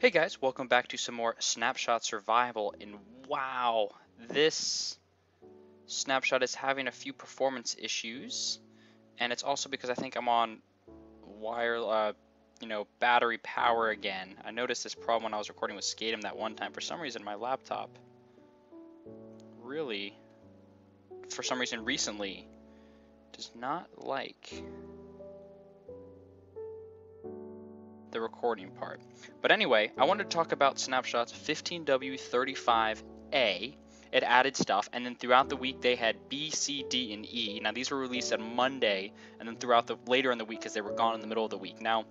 Hey guys, welcome back to some more Snapshot Survival, and wow, this snapshot is having a few performance issues, and it's also because I think I'm on battery power again. I noticed this problem when I was recording with Skatem that one time. For some reason, my laptop really, for some reason recently, does not like the recording part. But anyway, I wanted to talk about Snapshots 15W35A. It added stuff, and then throughout the week they had B, C, D, and E. Now these were released on Monday, and then throughout the later in the week because they were gone in the middle of the week. Now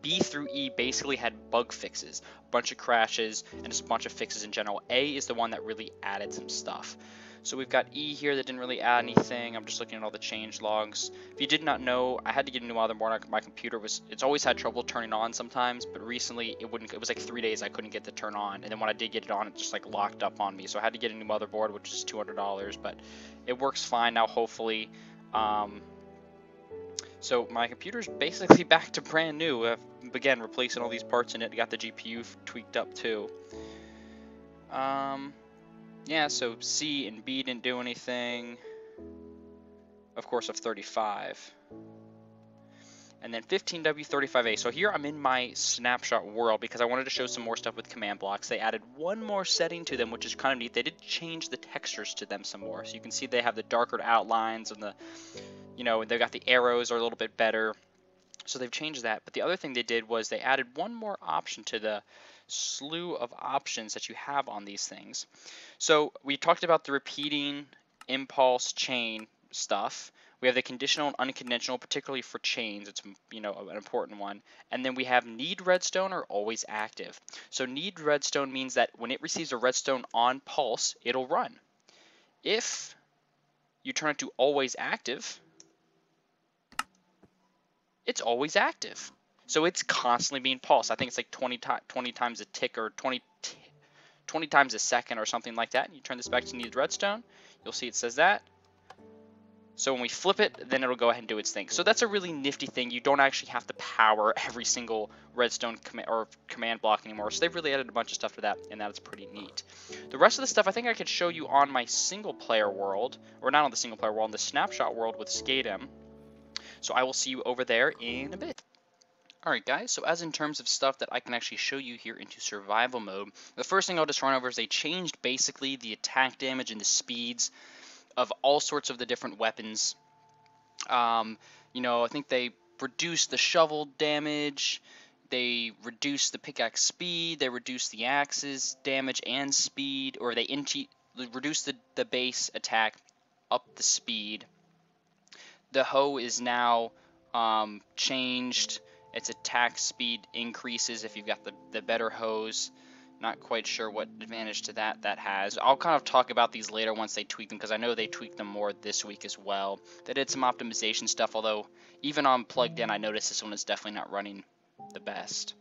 B through E basically had bug fixes, a bunch of crashes, and just a bunch of fixes in general. A is the one that really added some stuff. So we've got E here that didn't really add anything. I'm just looking at all the change logs. If you did not know, I had to get a new motherboard. My computer it's always had trouble turning on sometimes, but recently it was like 3 days I couldn't get to turn on, and then when I did get it on, it just like locked up on me. So I had to get a new motherboard, which is $200, but it works fine now, hopefully. So my computer's basically back to brand new. Again, replacing all these parts in it. Got the GPU tweaked up too. Yeah, so C and B didn't do anything. Of course, of 35. And then 15W35A. So here I'm in my snapshot world because I wanted to show some more stuff with command blocks. They added one more setting to them, which is kind of neat. They did change the textures to them some more. So you can see they have the darker outlines and they've got the arrows are a little bit better. So they've changed that. But the other thing they did was they added one more option to the slew of options that you have on these things. So we talked about the repeating impulse chain stuff. We have the conditional and unconditional, particularly for chains. It's an important one. And then we have need redstone or always active. So need redstone means that when it receives a redstone on pulse, it'll run. If you turn it to always active, it's always active. So it's constantly being pulsed. I think it's like 20 times a tick or 20 times a second or something like that. And you turn this back to needed redstone, you'll see it says that. So when we flip it, then it'll go ahead and do its thing. So that's a really nifty thing. You don't actually have to power every single redstone command block anymore. So they've really added a bunch of stuff to that, and that's pretty neat. The rest of the stuff I think I could show you on my single player world, or not on the single player world, on the snapshot world with Skatem. So I will see you over there in a bit. Alright guys, so as in terms of stuff that I can actually show you here into survival mode, the first thing I'll just run over is they changed basically the attack damage and the speeds of all sorts of the different weapons. I think they reduced the shovel damage, they reduced the pickaxe speed, they reduced the axe's damage and speed, or they reduced the base attack up the speed. The hoe is now changed. Its attack speed increases if you've got the better hose. Not quite sure what advantage to that has. I'll kind of talk about these later once they tweak them, because I know they tweaked them more this week as well. They did some optimization stuff, although even on plugged in, I noticed this one is definitely not running the best.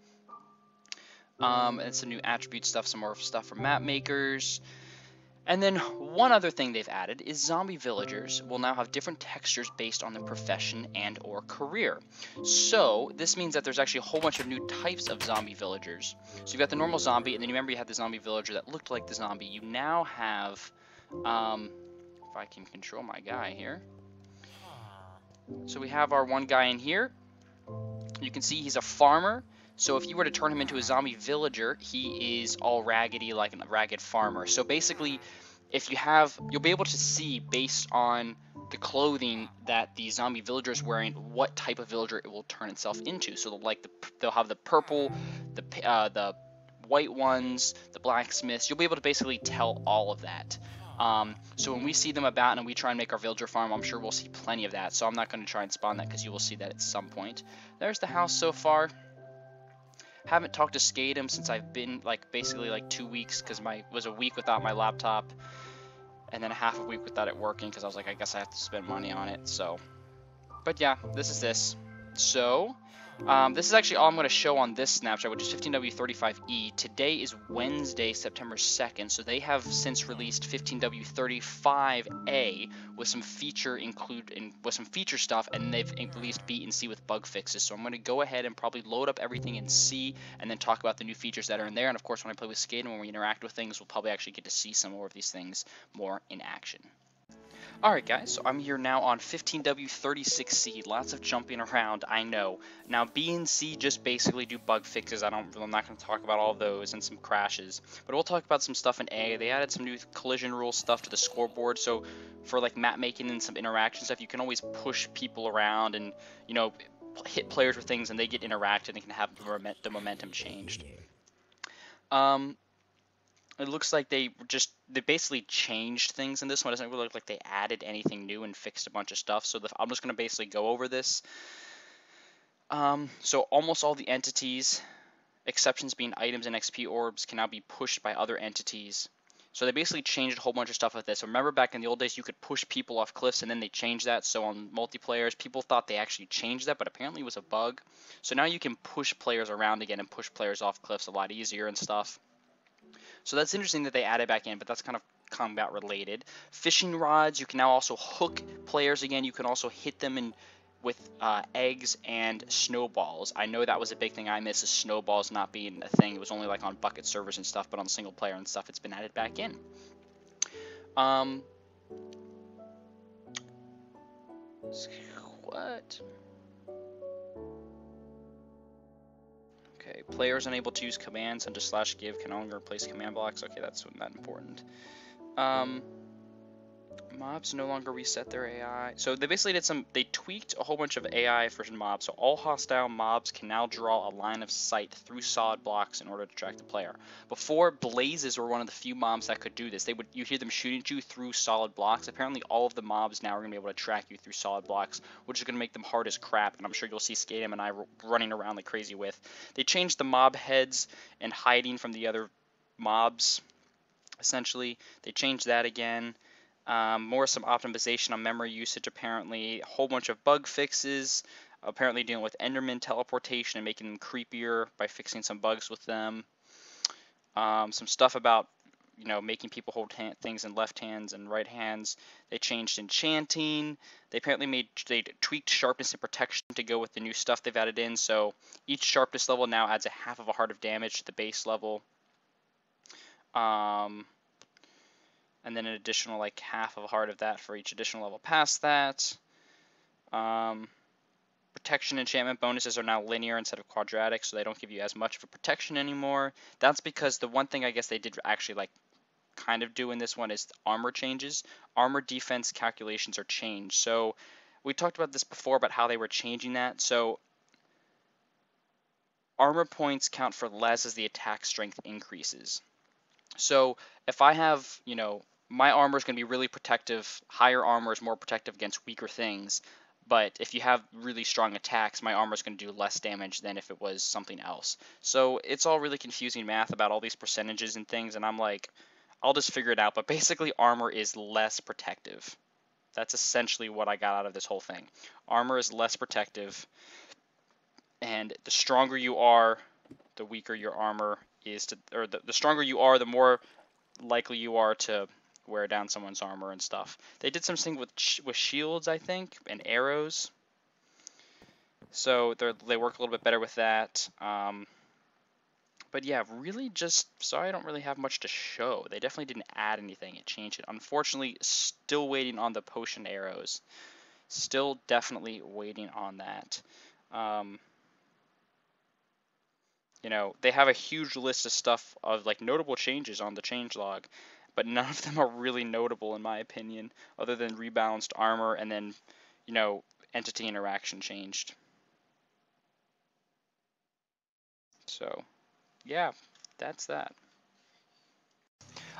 And some new attribute stuff, some more stuff from map makers. And then one other thing they've added is zombie villagers will now have different textures based on their profession and or career. So this means that there's actually a whole bunch of new types of zombie villagers. So you've got the normal zombie, and then you remember you had the zombie villager that looked like the zombie. You now have, if I can control my guy here. So we have our one guy in here. You can see he's a farmer. So if you were to turn him into a zombie villager, he is all raggedy like a ragged farmer. So basically, you'll be able to see based on the clothing that the zombie villager is wearing what type of villager it will turn itself into. So they'll have the purple, the white ones, the blacksmiths. You'll be able to basically tell all of that. So when we see them about and we try and make our villager farm, I'm sure we'll see plenty of that. So I'm not going to try and spawn that because you will see that at some point. There's the house so far. Haven't talked to Skatem since I've been basically 2 weeks, because was a week without my laptop, and then a half a week without it working because I was like, I guess I have to spend money on it. So, but yeah, this is this. So This is actually all I'm going to show on this snapshot, which is 15W35E. Today is Wednesday, September 2nd, so they have since released 15W35A with some feature stuff, and they've released B and C with bug fixes. So I'm going to go ahead and probably load up everything in C, and then talk about the new features that are in there. And of course, when I play with Skate and when we interact with things, we'll probably actually get to see some more of these things more in action. Alright guys, so I'm here now on 15W36C, lots of jumping around, I know. Now B and C just basically do bug fixes. I'm not going to talk about all those and some crashes, but we'll talk about some stuff in A. They added some new collision rule stuff to the scoreboard, so for like map making and some interaction stuff, you can always push people around and, you know, hit players with things and they get interacted and can have the momentum changed. It looks like they basically changed things in this one. It doesn't really look like they added anything new and fixed a bunch of stuff. So I'm just going to basically go over this. So almost all the entities, exceptions being items and XP orbs, can now be pushed by other entities. So they basically changed a whole bunch of stuff with this. So remember back in the old days you could push people off cliffs, and then they changed that. So on multiplayers, people thought they actually changed that, but apparently it was a bug. So now you can push players around again and push players off cliffs a lot easier and stuff. So that's interesting that they added back in, but that's kind of combat related. Fishing rods, you can now also hook players again. You can also hit them with eggs and snowballs. I know that was a big thing I missed, is snowballs not being a thing. It was only like on bucket servers and stuff, but on single player and stuff, it's been added back in. What? Okay, players unable to use commands under /give can no longer replace command blocks. Okay, that's not important. Mobs no longer reset their AI. So they basically they tweaked a whole bunch of AI for mobs. So all hostile mobs can now draw a line of sight through solid blocks in order to track the player. Before, blazes were one of the few mobs that could do this. You hear them shooting at you through solid blocks. Apparently all of the mobs now are going to be able to track you through solid blocks, which is going to make them hard as crap, and I'm sure you'll see Skatem and I running around like crazy with. They changed the mob heads and hiding from the other mobs, essentially. They changed that again. Some optimization on memory usage, apparently. A whole bunch of bug fixes, apparently dealing with Enderman teleportation and making them creepier by fixing some bugs with them. Some stuff about, you know, making people hold things in left hands and right hands. They changed enchanting. They apparently tweaked sharpness and protection to go with the new stuff they've added in. So each sharpness level now adds a half of a heart of damage to the base level. And then an additional like half of a heart of that for each additional level past that. Protection enchantment bonuses are now linear instead of quadratic, so they don't give you as much of a protection anymore. That's because the one thing I guess they did actually like kind of do in this one is armor changes. Armor defense calculations are changed. So we talked about this before about how they were changing that. So armor points count for less as the attack strength increases. So if I have, you know, my armor is going to be really protective. Higher armor is more protective against weaker things. But if you have really strong attacks, my armor is going to do less damage than if it was something else. So it's all really confusing math about all these percentages and things. And I'm like, I'll just figure it out. But basically, armor is less protective. That's essentially what I got out of this whole thing. Armor is less protective. And the stronger you are, the weaker your armor is to, or the stronger you are, the more likely you are to wear down someone's armor and stuff. They did something with shields, I think, and arrows. So they work a little bit better with that. But yeah, really just, sorry I don't really have much to show. They definitely didn't add anything. It changed it. Unfortunately, still waiting on the potion arrows. Still definitely waiting on that. You know, they have a huge list of stuff of like notable changes on the changelog, but none of them are really notable in my opinion, other than rebalanced armor and then, you know, entity interaction changed. So, yeah, that's that.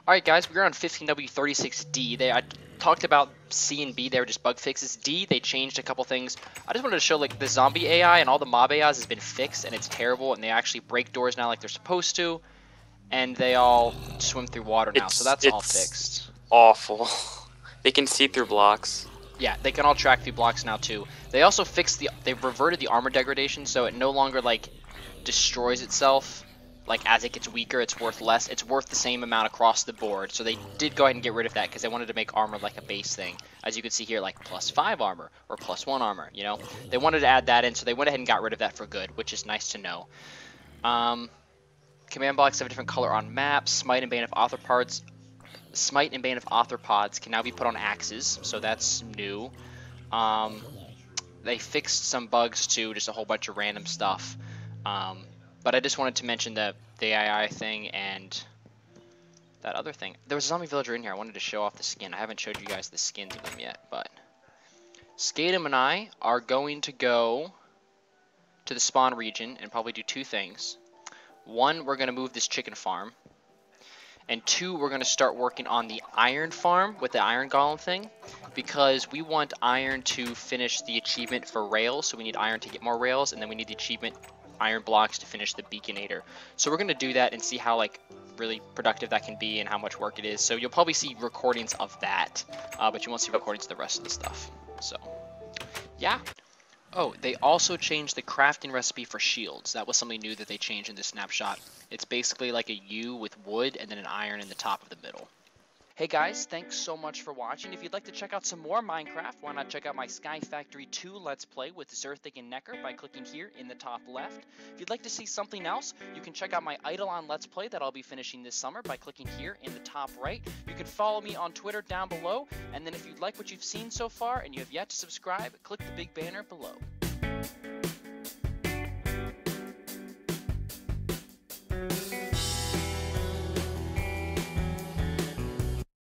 Alright guys, we're on 15W36D. I talked about C and B, they were just bug fixes. D, they changed a couple things. I just wanted to show like the zombie AI and all the mob AIs has been fixed and it's terrible, and they actually break doors now like they're supposed to, and they all swim through water now, so that's all fixed. Awful. They can see through blocks. Yeah, they can all track through blocks now too. They also they reverted the armor degradation, so it no longer like destroys itself. Like as it gets weaker, it's worth less. It's worth the same amount across the board. So they did go ahead and get rid of that because they wanted to make armor like a base thing. As you can see here, like +5 armor or +1 armor. You know, they wanted to add that in, so they went ahead and got rid of that for good, which is nice to know. Command blocks have a different color on maps. Smite and Bane of Arthropods can now be put on axes, so that's new. They fixed some bugs too, just a whole bunch of random stuff. But I just wanted to mention the AI thing and that other thing. There was a zombie villager in here. I wanted to show off the skin. I haven't showed you guys the skins of them yet, but Skatum and I are going to go to the spawn region and probably do two things. One, we're going to move this chicken farm. And two, we're going to start working on the iron farm with the iron golem thing, because we want iron to finish the achievement for rails, so we need iron to get more rails, and then we need the achievement iron blocks to finish the beaconator. So we're going to do that and see how like really productive that can be and how much work it is. So you'll probably see recordings of that, but you won't see recordings of the rest of the stuff. So yeah. Oh, they also changed the crafting recipe for shields. That was something new that they changed in the snapshot. It's basically like a U with wood and then an iron in the top of the middle. Hey guys, thanks so much for watching. If you'd like to check out some more Minecraft, why not check out my Sky Factory 2 Let's Play with Zerthik and Necker by clicking here in the top left. If you'd like to see something else, you can check out my Eidolon Let's Play that I'll be finishing this summer by clicking here in the top right. You can follow me on Twitter down below, and then if you'd like what you've seen so far and you have yet to subscribe, click the big banner below.